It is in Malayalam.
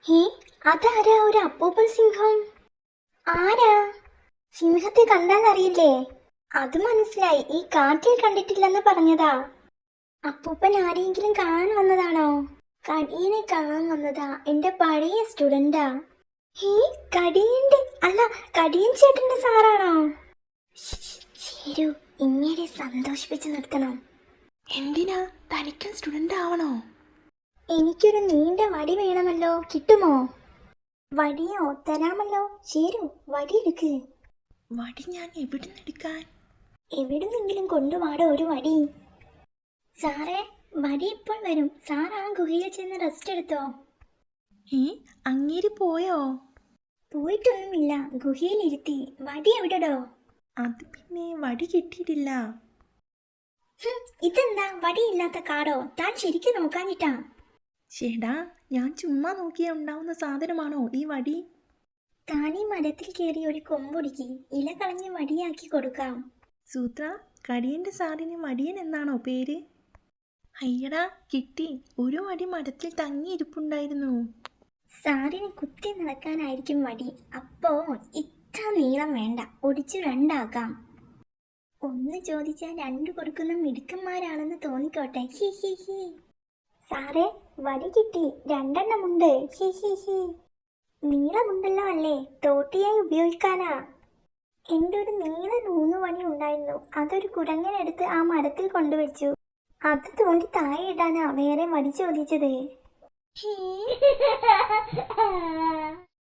ഹേ, അതാരാ ഒരു അപ്പൂപ്പൻ സിംഹം? ആരാ? സിംഹത്തെ കണ്ടാൽ അറിയില്ലേ? അത് മനസ്സിലായി, ഈ കാട്ടിൽ കണ്ടിട്ടില്ലെന്ന് പറഞ്ഞതാ. അപ്പൂപ്പൻ ആരെങ്കിലും കാണാൻ വന്നതാണോ? കടിയനെ കാണാൻ വന്നതാ, എന്റെ പഴയ സ്റ്റുഡന്റാ. ഹേ, കടിയന്റെ അല്ല, കടിയൻ ചേട്ടന്റെ സാറാണോ? ശരു, ഇങ്ങനെ സന്തോഷിപ്പിച്ച് നിർത്തണം. എന്തിനാ? തനിക്കും സ്റ്റുഡന്റ് ആവണോ? എനിക്കൊരു നീണ്ട വടി വേണമല്ലോ, കിട്ടുമോ? വടിയോ? തരാമല്ലോ. ശരു, വടി എടുക്ക്. വടി ഞാൻ എവിടുന്ന് എടുക്കാൻ? എവിടുന്നെങ്കിലും കൊണ്ടുവാടോ ഒരു വടി. സാറേ, വടി ഇപ്പോൾ വരും. സാർ ആ ഗുഹയിൽ ചെന്ന് റെസ്റ്റ് എടുത്തോ. അങ്ങേര് പോയോ? പോയിട്ടൊന്നുമില്ല, ഗുഹയിലിരുത്തി. വടി എവിടെടോ? അത് പിന്നെ വടി കിട്ടിയിട്ടില്ല. ഇതെന്താ വടിയില്ലാത്ത കാടോ? താൻ ശരിക്കും നോക്കാഞ്ഞിട്ടാ. ചേടാ, ഞാൻ ചുമ്മാ നോക്കിയാ ഉണ്ടാവുന്ന സാധനമാണോ ഈ വടി? താനീ മരത്തിൽ കയറി ഒരു കൊമ്പൊടുക്കി ഇല കളഞ്ഞ് വടിയാക്കി കൊടുക്കാം. സൂത്ര, കടിയന്റെ സാറിന് വടിയൻ എന്നാണോ പേര്? അയ്യടാ, കിട്ടി. ഒരു വടി മരത്തിൽ തങ്ങിയിരിപ്പുണ്ടായിരുന്നു. സാറിന് കുത്തി നടക്കാനായിരിക്കും വടി. അപ്പോ ഇത്ര നീളം വേണ്ട, ഒടിച്ചു രണ്ടാക്കാം. ഒന്ന് ചോദിച്ചാൽ രണ്ടു കൊടുക്കുന്ന മിടുക്കന്മാരാണെന്ന് തോന്നിക്കോട്ടെ. ഹി ഹി ഹി. സാറേ, വടി കിട്ടി. രണ്ടെണ്ണമുണ്ട്. ഹി ഹി ഹി. നീളമുണ്ടല്ലോ അല്ലേ? തോട്ടിയായി ഉപയോഗിക്കാനാ. എൻ്റെ ഒരു നീള ഊന്നുവടി ഉണ്ടായിരുന്നു. അതൊരു കുരങ്ങനെടുത്ത് ആ മരത്തിൽ കൊണ്ടുവച്ചു. അത് തോണ്ടി താഴെ ഇടാനാ വേറെ വടി ചോദിച്ചത്. ഹേ